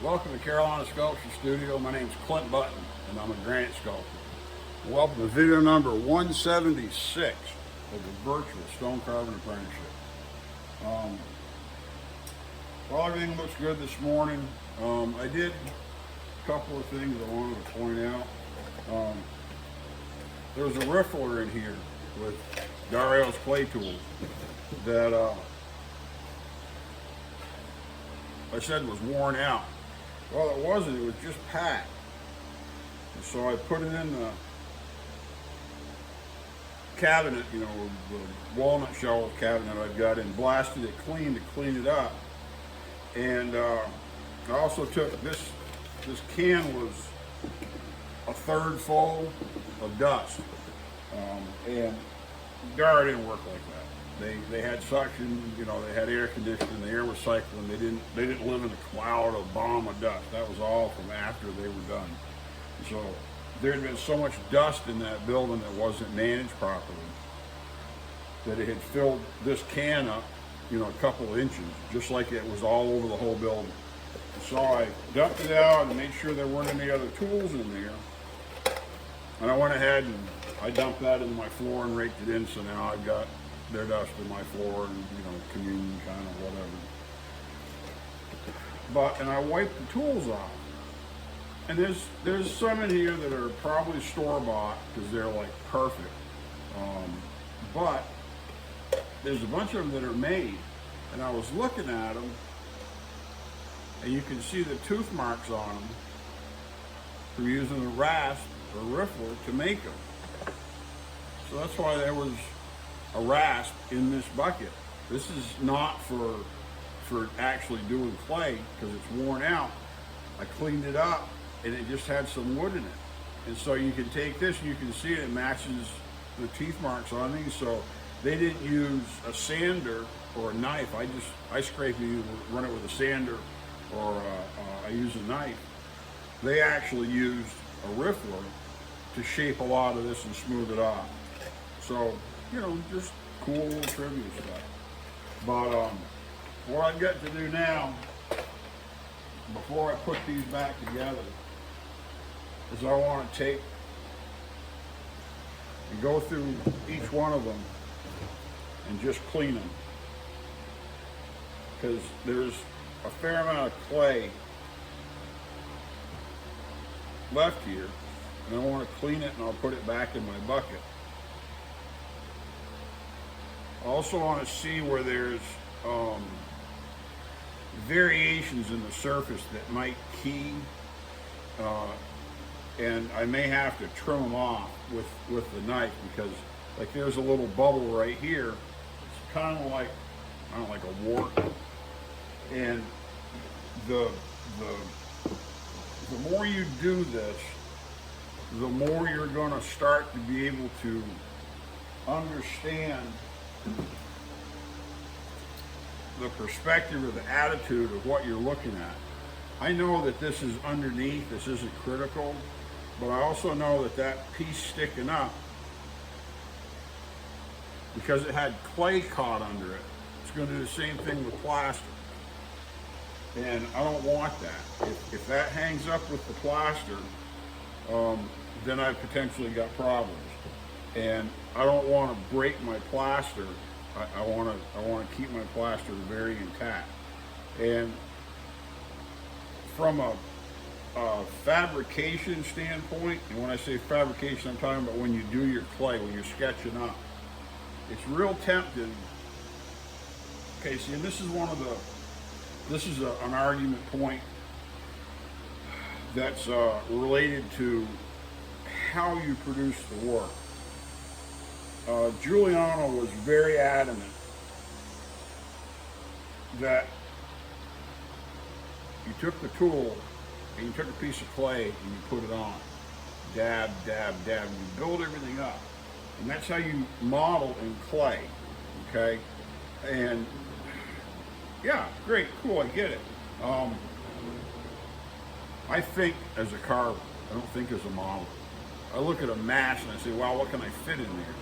Welcome to Carolina Sculpture Studio. My name is Clint Button, and I'm a granite sculptor. Welcome to video number 176 of the Virtual Stone Carving Apprenticeship. Well, everything looks good this morning. I did a couple of things I wanted to point out. There's a riffler in here with Dario's clay tools that I said was worn out. Well, it wasn't, it was just packed. And so I put it in the cabinet, you know, the walnut shelf cabinet I've got, and blasted it clean to clean it up. And I also took this can was a third full of dust. And Dario didn't work like that. They had suction, you know, they had air conditioning, the air was cycling. They didn't live in a cloud of bomb of dust. That was all from after they were done. So there had been so much dust in that building that wasn't managed properly that it had filled this can up, you know, a couple of inches, just like it was all over the whole building. So I dumped it out and made sure there weren't any other tools in there. And I went ahead and I dumped that in my floor and raked it in, so now I've got their dust in my floor and, you know, communion kind of whatever. And I wiped the tools off. And there's some in here that are probably store-bought because they're like perfect. But there's a bunch of them that are made. And I was looking at them and you can see the tooth marks on them from using a rasp or riffler to make them. So that's why there was a rasp in this bucket. This is not for actually doing clay because it's worn out. I cleaned it up and it just had some wood in it. And so you can take this and you can see it matches the teeth marks on these. So they didn't use a sander or a knife. I scrape it, run it with a sander, or I use a knife. They actually used a riffler to shape a lot of this and smooth it off. So, you know, just cool little trivia stuff. But what I've got to do now, before I put these back together, is I want to take and go through each one of them and just clean them. Because there's a fair amount of clay left here, and I want to clean it and I'll put it back in my bucket. I also want to see where there's variations in the surface that might key, and I may have to trim them off with the knife, because like there's a little bubble right here. It's kind of like, I don't know, like a wart. And the more you do this, the more you're going to start to be able to understand the perspective or the attitude of what you're looking at. I know that this is underneath, this isn't critical, but I also know that that piece sticking up, because it had clay caught under it, it's going to do the same thing with plaster. And I don't want that. If that hangs up with the plaster, then I've potentially got problems. And I don't want to break my plaster. I want to keep my plaster very intact. And from a fabrication standpoint, and when I say fabrication, I'm talking about when you do your clay, when you're sketching up, it's real tempting. Okay, see, and this is an argument point that's related to how you produce the work. Giuliano was very adamant that you took the tool and you took a piece of clay and you put it on. Dab, dab, dab, and you build everything up. And that's how you model in clay, okay? And yeah, great, cool, I get it. I think as a carver, I don't think as a modeler. I look at a mass and I say, wow, what can I fit in there?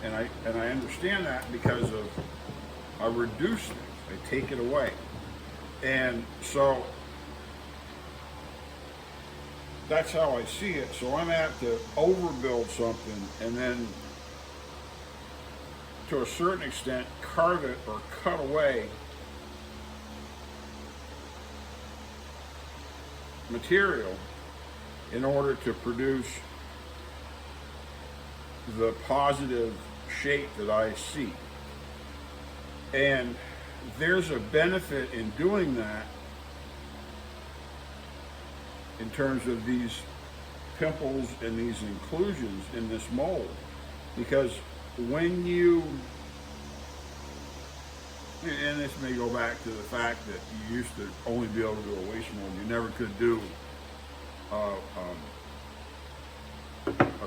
And I understand that because of I reduce things, I take it away. And so that's how I see it. So I'm apt to overbuild something and then, to a certain extent, carve it or cut away material in order to produce the positive shape that I see. And there's a benefit in doing that in terms of these pimples and these inclusions in this mold, because when you, and this may go back to the fact that you used to only be able to do a waste mold, you never could do a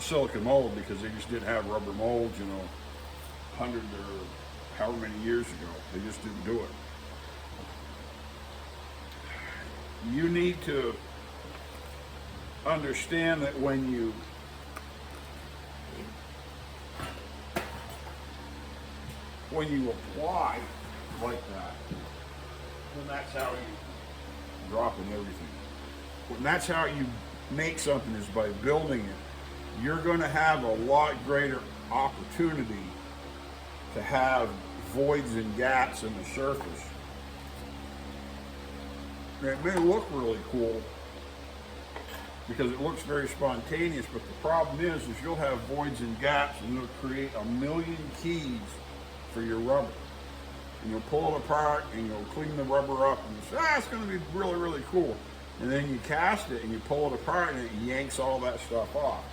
silicone mold because they just didn't have rubber molds, 100 or however many years ago. They just didn't do it. You need to understand that when you apply like that, then that's how you drop in everything. When that's how you make something, is by building it. You're going to have a lot greater opportunity to have voids and gaps in the surface. It may look really cool because it looks very spontaneous, but the problem is you'll have voids and gaps, and it'll create a million keys for your rubber. And you'll pull it apart and you'll clean the rubber up and you say, it's going to be really, really cool. And then you cast it and you pull it apart and it yanks all that stuff off.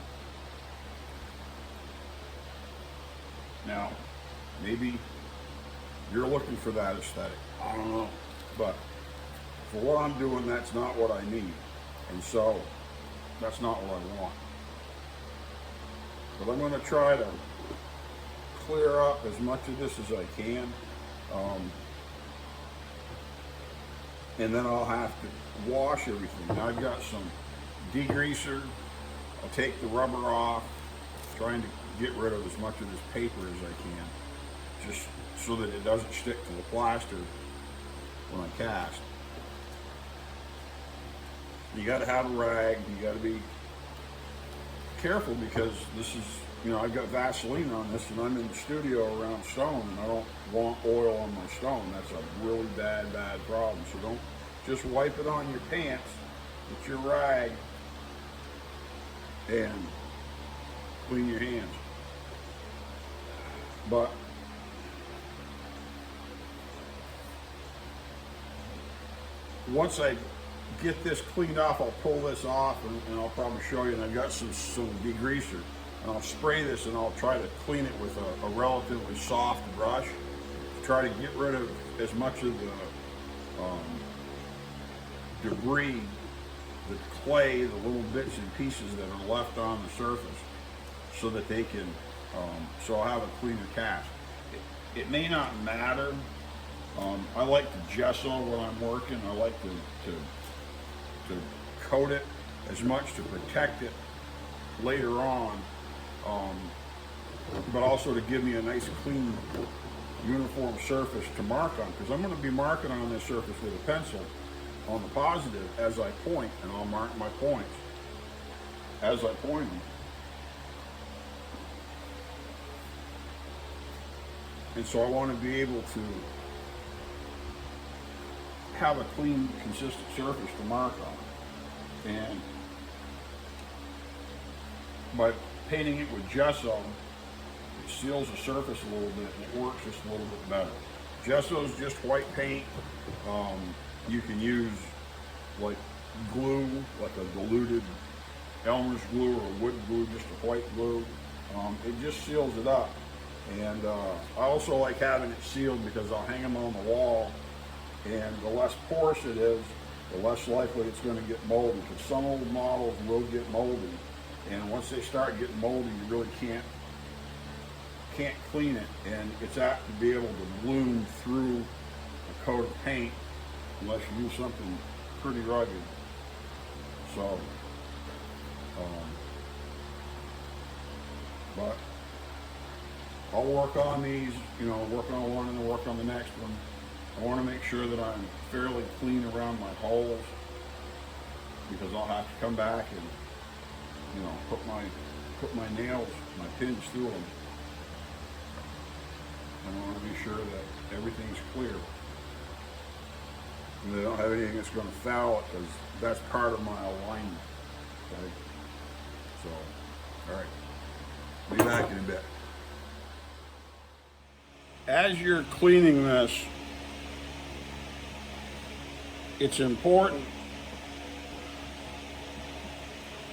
Now, maybe you're looking for that aesthetic. I don't know. But for what I'm doing, that's not what I need. And so, that's not what I want. But I'm going to try to clear up as much of this as I can. And then I'll have to wash everything. Now I've got some degreaser. I'll take the rubber off, trying to get rid of as much of this paper as I can, just so that it doesn't stick to the plaster when I cast. You got to have a rag. You got to be careful because this is, I've got Vaseline on this, and I'm in the studio around stone, and I don't want oil on my stone. That's a really bad problem. So don't just wipe it on your pants with your rag and clean your hands. But once I get this cleaned off, I'll pull this off and I'll probably show you. And I've got some degreaser, and I'll spray this and I'll try to clean it with a relatively soft brush to try to get rid of as much of the debris, the clay, the little bits and pieces that are left on the surface, so that they can, so I'll have a cleaner cast. It may not matter. I like to gesso when I'm working. I like to coat it as much to protect it later on, but also to give me a nice clean uniform surface to mark on, because I'm going to be marking on this surface with a pencil on the positive as I point, and I'll mark my points as I point them. And so I want to be able to have a clean, consistent surface to mark on. And by painting it with gesso, it seals the surface a little bit, and it works just a little bit better. Gesso is just white paint. You can use like glue, like a diluted Elmer's glue or wood glue, just a white glue. It just seals it up. And I also like having it sealed because I'll hang them on the wall, and the less porous it is, the less likely it's going to get moldy, because some old models will get moldy, and once they start getting moldy, you really can't clean it, and it's apt to be able to bloom through a coat of paint unless you do something pretty rugged. So, but I'll work on these, work on one and then work on the next one. I want to make sure that I'm fairly clean around my holes. because I'll have to come back and, you know, put my nails, my pins through them. And I want to be sure that everything's clear. And they don't have anything that's going to foul it, because that's part of my alignment. Okay? So, all right. Be back in a bit. As you're cleaning this, it's important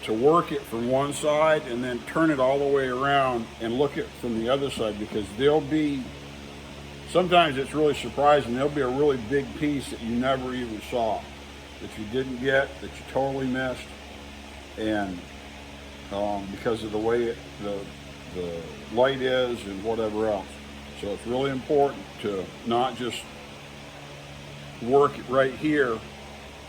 to work it from one side and then turn it all the way around and look at from the other side, because there'll be, sometimes it's really surprising, there'll be a really big piece that you never even saw, that you didn't get, that you totally missed, and because of the way the light is and whatever else. So it's really important to not just work it right here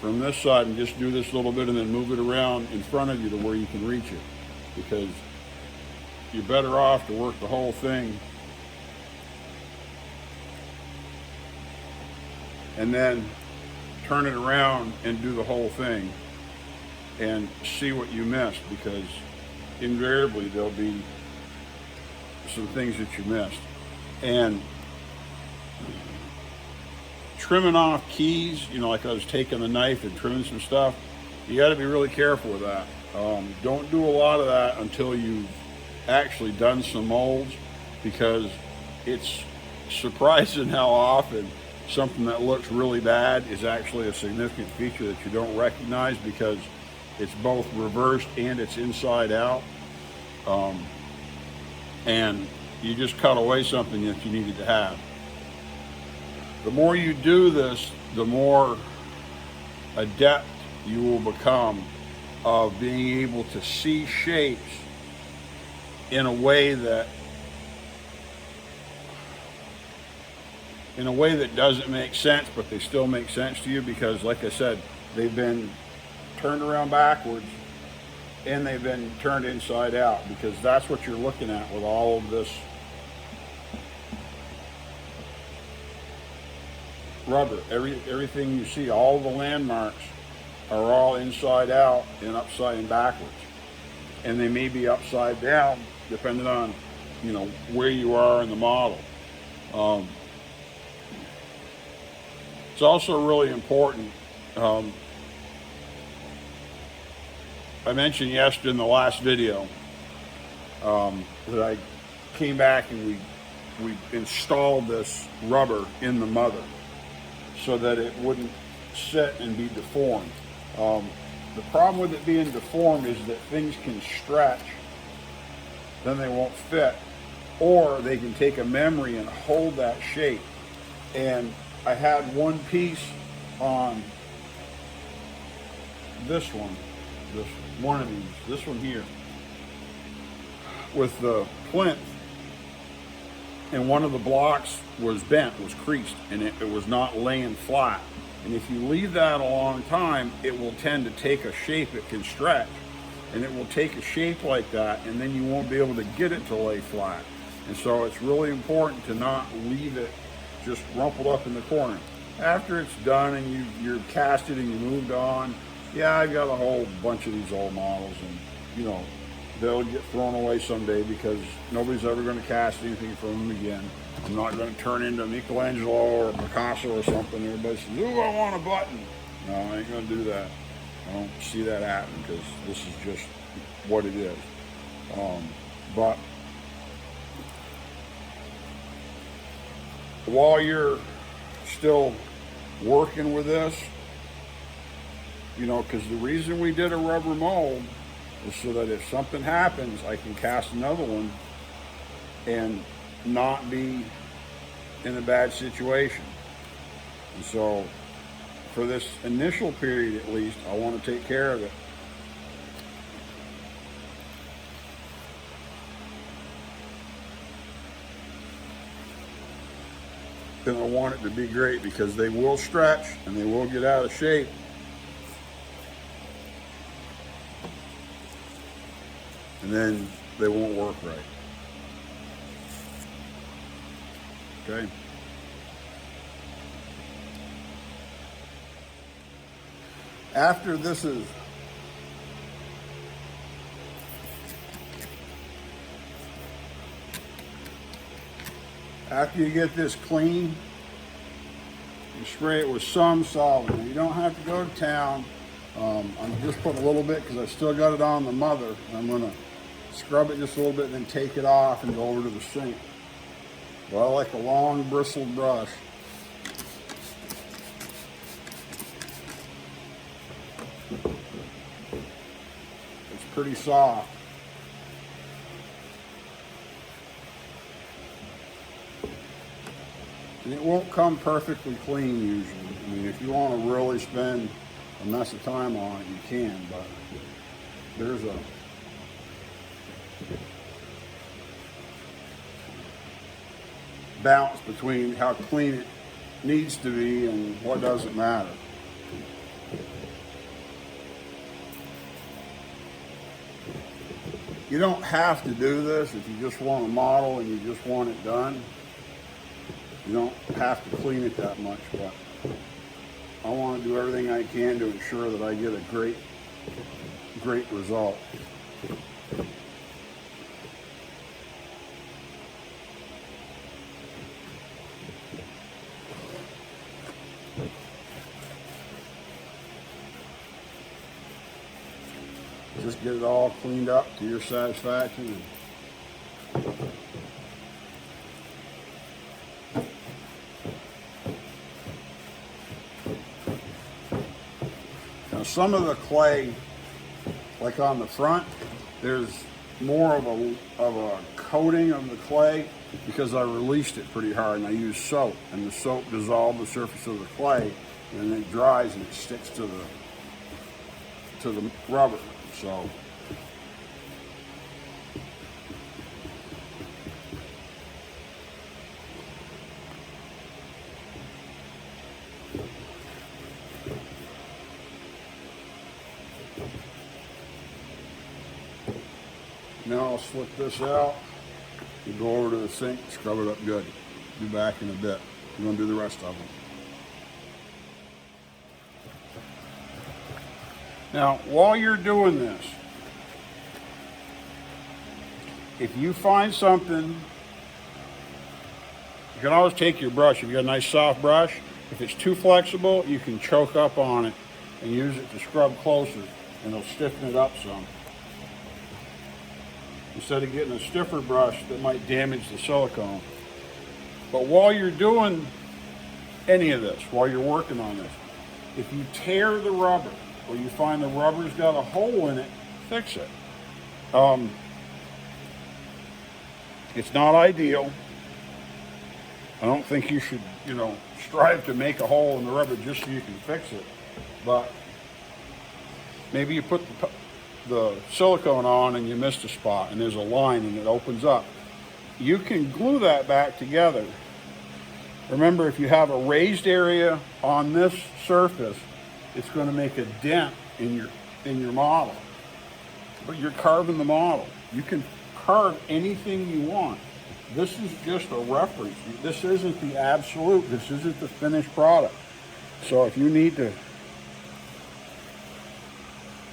from this side and just do this little bit and then move it around in front of you to where you can reach it, because you're better off to work the whole thing and then turn it around and do the whole thing and see what you missed, because invariably there'll be some things that you missed. And trimming off keys, you know, like I was taking a knife and trimming some stuff, you got to be really careful with that. Don't do a lot of that until you've actually done some molds, because it's surprising how often something that looks really bad is actually a significant feature that you don't recognize, because it's both reversed and it's inside out. And you just cut away something that you needed to have. The more you do this, the more adept you will become of being able to see shapes in a way that doesn't make sense, but they still make sense to you, because like I said, they've been turned around backwards and they've been turned inside out, because that's what you're looking at with all of this rubber. Everything you see, all the landmarks are all inside out and upside and backwards, and they may be upside down depending on, you know, where you are in the model. It's also really important. I mentioned yesterday in the last video that I came back and we installed this rubber in the mother so that it wouldn't sit and be deformed. The problem with it being deformed is that things can stretch, then they won't fit, or they can take a memory and hold that shape. And I had one piece on this one here, with the plinth, and one of the blocks was bent, was creased, and it was not laying flat. And if you leave that a long time, it will tend to take a shape. It can stretch, and it will take a shape like that, and then you won't be able to get it to lay flat. And so it's really important to not leave it just rumpled up in the corner. After it's done and you're cast it and you moved on, yeah, I've got a whole bunch of these old models, and you know, they'll get thrown away someday because nobody's ever going to cast anything from them again. I'm not going to turn into Michelangelo or Picasso or something. Everybody says, ooh, I want a button. No, I ain't going to do that. I don't see that happening, because this is just what it is. But while you're still working with this, you know, because the reason we did a rubber mold is so that if something happens, I can cast another one and not be in a bad situation. And so for this initial period at least, I want to take care of it. Then I want it to be great, because they will stretch and they will get out of shape. And then they won't work right. Okay. After this is after you get this clean, you spray it with some solvent. Now, you don't have to go to town. I'm just putting a little bit because I still got it on the mother. I'm gonna scrub it just a little bit and then take it off and go over to the sink. But I like a long bristled brush. It's pretty soft. And it won't come perfectly clean usually. I mean, if you want to really spend a mess of time on it, you can, but there's a balance between how clean it needs to be and what doesn't matter. You don't have to do this if you just want a model and you just want it done. You don't have to clean it that much, but I want to do everything I can to ensure that I get a great result. Just get it all cleaned up to your satisfaction. Now some of the clay, like on the front, there's more of a coating of the clay because I released it pretty hard and I used soap, and the soap dissolved the surface of the clay, and then it dries and it sticks to the rubber. So now I'll slip this out and go over to the sink, scrub it up good. Be back in a bit. I'm going to do the rest of them. Now, while you're doing this, if you find something, you can always take your brush. If you got a nice soft brush, if it's too flexible, you can choke up on it and use it to scrub closer, and it'll stiffen it up some. Instead of getting a stiffer brush that might damage the silicone. But while you're doing any of this, while you're working on this, if you tear the rubber, or you find the rubber's got a hole in it, fix it. It's not ideal. I don't think you should, strive to make a hole in the rubber just so you can fix it. But maybe you put the silicone on and you missed a spot and there's a line and it opens up. You can glue that back together. Remember, if you have a raised area on this surface, it's going to make a dent in your model. But you're carving the model. You can carve anything you want. This is just a reference. This isn't the absolute. This isn't the finished product. So if you need to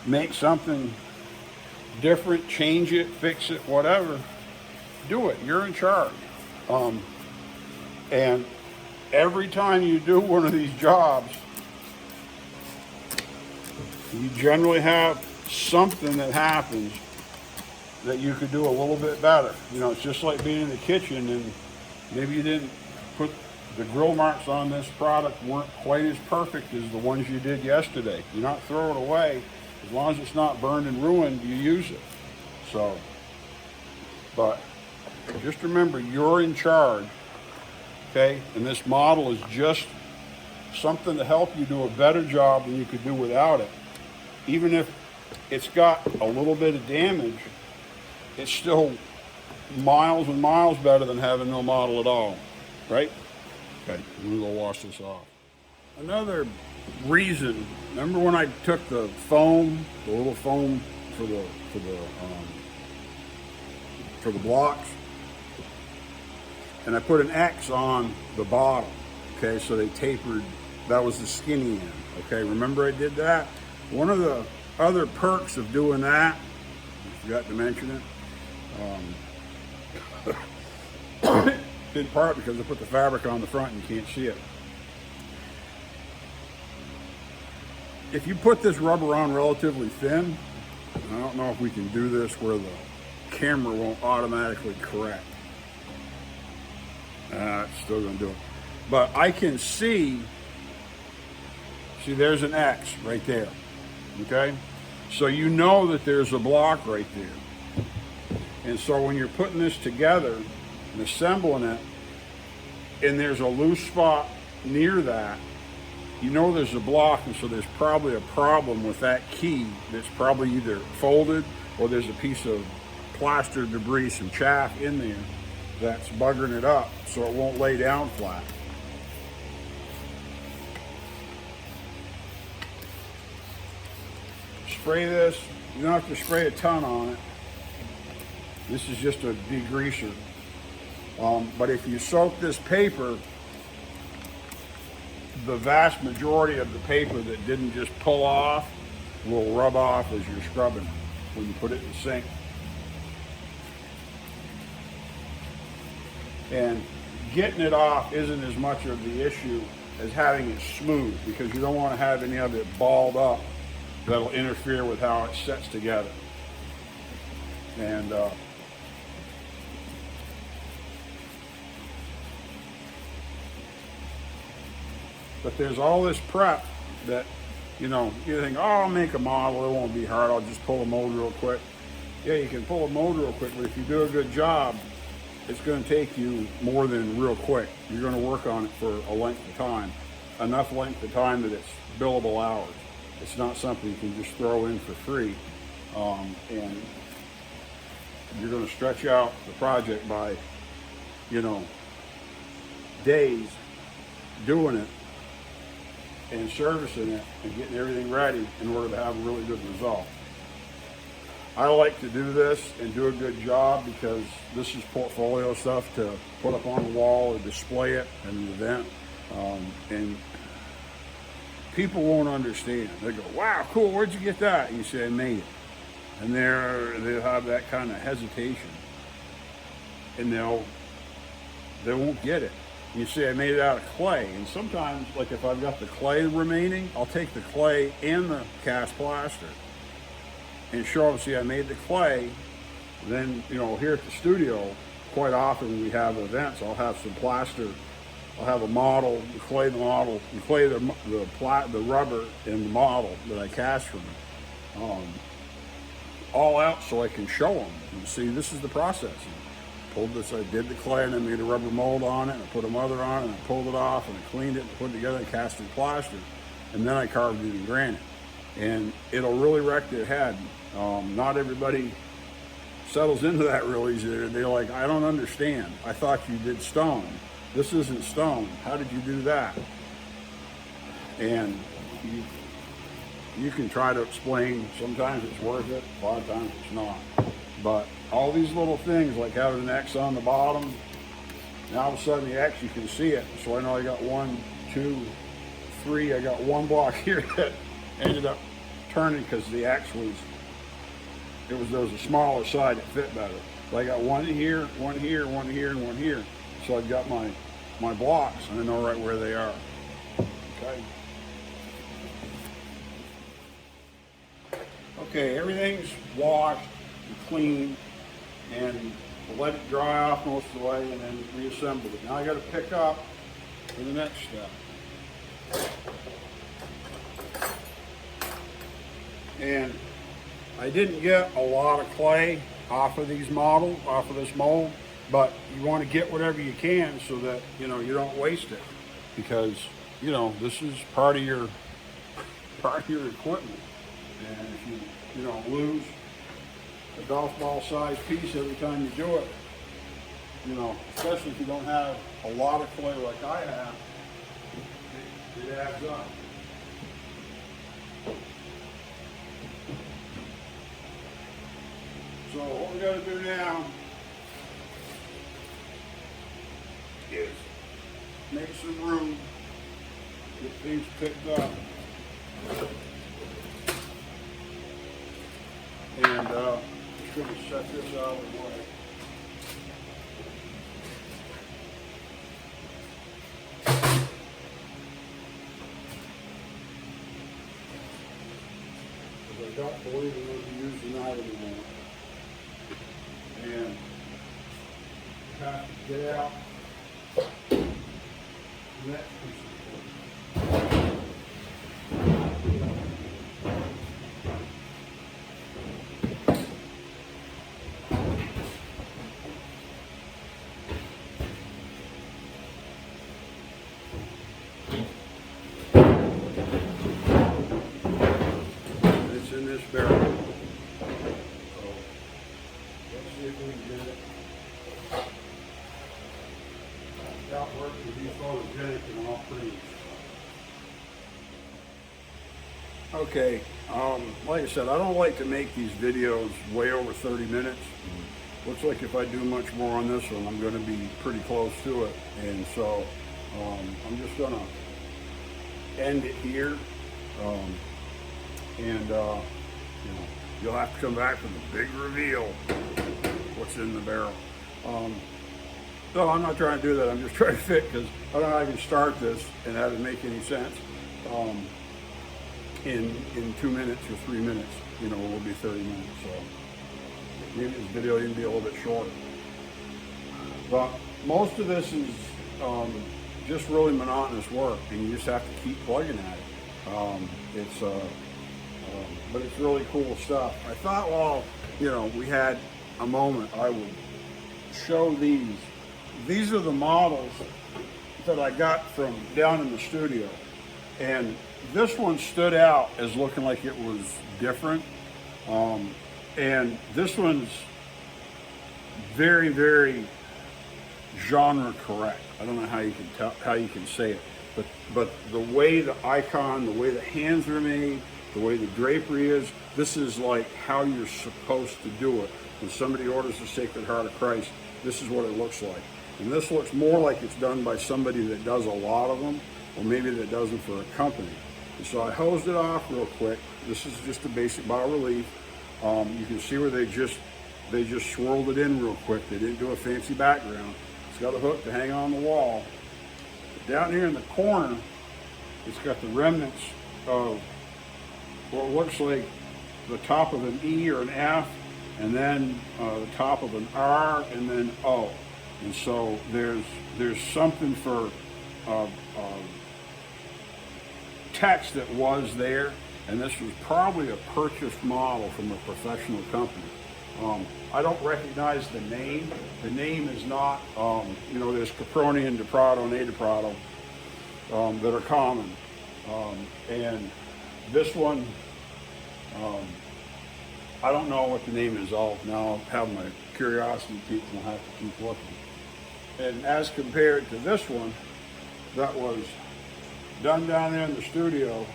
make something different, change it, fix it, whatever, do it. You're in charge. And every time you do one of these jobs, you generally have something that happens that you could do a little bit better. It's just like being in the kitchen and maybe you didn't put the grill marks on this product weren't quite as perfect as the ones you did yesterday. You not throw it away. As long as it's not burned and ruined, you use it. So, but just remember, you're in charge, okay? And this model is just something to help you do a better job than you could do without it. Even if it's got a little bit of damage, it's still miles and miles better than having no model at all, right? Okay, I'm gonna go wash this off. Another reason, remember when I took the foam, the little foam for the blocks, and I put an X on the bottom, okay, so they tapered, that was the skinny end, okay, remember I did that? One of the other perks of doing that, I forgot to mention it, didn't part because I put the fabric on the front and you can't see it. If you put this rubber on relatively thin, I don't know if we can do this where the camera won't automatically correct. It's still gonna do it. But I can see there's an X right there, okay? So you know that there's a block right there. And so when you're putting this together and assembling it, and there's a loose spot near that, you know there's a block, and so there's probably a problem with that key that's probably either folded or there's a piece of plaster debris, some chaff in there that's buggering it up so it won't lay down flat. Spray this. You don't have to spray a ton on it. This is just a degreaser. But if you soak this paper, the vast majority of the paper that didn't just pull off will rub off as you're scrubbing when you put it in the sink. And getting it off isn't as much of the issue as having it smooth, because you don't want to have any of it balled up. That'll interfere with how it sets together. And but there's all this prep that, you know, you think, oh, I'll make a model, it won't be hard, I'll just pull a mold real quick. Yeah, you can pull a mold real quick, but if you do a good job, it's going to take you more than real quick. You're going to work on it for a length of time, enough length of time that it's billable hours. It's not something you can just throw in for free, and you're going to stretch out the project by, you know, days doing it and servicing it and getting everything ready in order to have a really good result. I like to do this and do a good job because this is portfolio stuff to put up on the wall or display it at an event, and people won't understand. They go, wow, cool, where'd you get that? And you say, I made it. And they'll have that kind of hesitation. And they won't get it. You say, I made it out of clay. And sometimes, like if I've got the clay remaining, I'll take the clay and the cast plaster and show them, see, I made the clay. Then, you know, here at the studio, quite often when we have events, I'll have some plaster. I'll have a model, the clay model, the clay, the rubber, and the model that I cast from it, all out so I can show them and see this is the process. And pulled this, I did the clay and I made a rubber mold on it, and I put a mother on it, and I pulled it off, and I cleaned it and put it together and cast it in plaster, and then I carved it in granite. And it'll really wreck their head. Not everybody settles into that real easy. They're like, I don't understand. I thought you did stone. This isn't stone. How did you do that? And you can try to explain. Sometimes it's worth it. A lot of times it's not. But all these little things, like having an X on the bottom, now all of a sudden the X, you can see it. So I know I got 1, 2, 3. I got one block here that ended up turning because the X was, there was a smaller side that fit better. So I got one here, one here, one here, and one here. So I've got my blocks, and I know right where they are. Okay. Okay, everything's washed and cleaned, and let it dry off most of the way, and then reassemble it. Now I got to pick up for the next step. And I didn't get a lot of clay off of these models, off of this mold, but you want to get whatever you can so that, you know, you don't waste it, because, you know, this is part of your equipment. And if you know, lose a golf ball size piece every time you do it, you know, especially if you don't have a lot of clay like I have, it adds up. So what we got to do now is make some room, get things picked up, and just going to set this out of the way. don't believe we're going to be using that anymore. And have to get out the next piece of equipment. It's in this barrel. So let's see if we can get it. Without working to be photogenic and all pretty. Okay, like I said, I don't like to make these videos way over 30 minutes. Looks like if I do much more on this one, I'm going to be pretty close to it. And so I'm just going to end it here. You know, you'll have to come back for the big reveal, what's in the barrel. No, I'm not trying to do that. I'm just trying to fit, because I don't know how I can start this and have it make any sense in 2 minutes or 3 minutes. You know, it will be 30 minutes. So maybe this video will even be a little bit shorter. But most of this is just really monotonous work, and you just have to keep plugging at it. But it's really cool stuff. I thought, well, you know, we had a moment, I would show these. These are the models that I got from down in the studio. And this one stood out as looking like it was different. And this one's very, very genre correct. I don't know how you can tell, how you can say it, but the way the icon, the way the hands are made, the way the drapery is, this is like how you're supposed to do it. When somebody orders the Sacred Heart of Christ, this is what it looks like. And this looks more like it's done by somebody that does a lot of them, or maybe that does them for a company. And so I hosed it off real quick. This is just a basic bas-relief. You can see where they just swirled it in real quick. They didn't do a fancy background. It's got a hook to hang on the wall. But down here in the corner, it's got the remnants of what looks like the top of an E or an F, and then the top of an R, and then O. And so there's something for text that was there, and this was probably a purchased model from a professional company. I don't recognize the name. The name is not, you know, there's Caproni and DiPrado and A DiPrado that are common. And this one, I don't know what the name is. I'll now have my curiosity peaked and I'll have to keep looking. And as compared to this one that was done down there in the studio,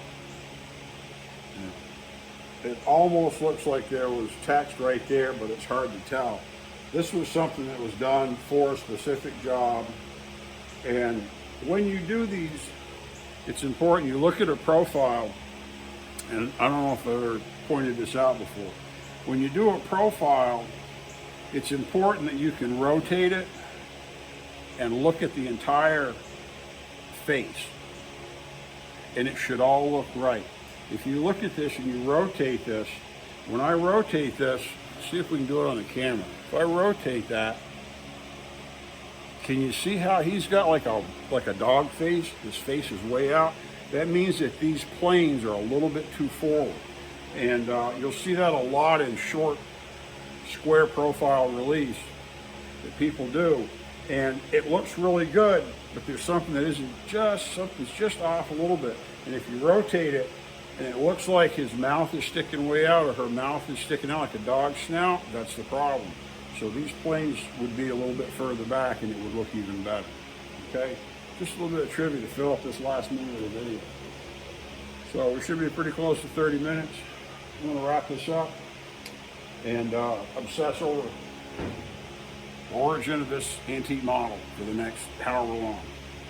it almost looks like there was text right there, but it's hard to tell. This was something that was done for a specific job. And when you do these, it's important you look at a profile, and I don't know if I ever pointed this out before. When you do a profile, it's important that you can rotate it and look at the entire face, and it should all look right. If you look at this and you rotate this, when I rotate this, see if we can do it on the camera. If I rotate that, can you see how he's got like a dog face? His face is way out. That means that these planes are a little bit too forward. And you'll see that a lot in short square profile release that people do. And it looks really good, but there's something that isn't just, something's just off a little bit. And if you rotate it, and it looks like his mouth is sticking way out, or her mouth is sticking out like a dog's snout, that's the problem. So these planes would be a little bit further back and it would look even better. Okay? Just a little bit of trivia to fill up this last minute of the video. So we should be pretty close to 30 minutes. I'm going to wrap this up and obsess over the origin of this antique model for the next however long.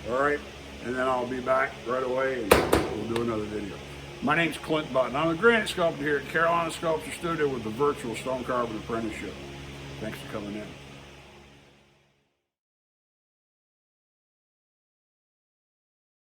All right? And then I'll be back right away and we'll do another video. My name's Clint Button. I'm a granite sculptor here at Carolina Sculptor Studio with the Virtual Stone Carving Apprenticeship. Thanks for coming in.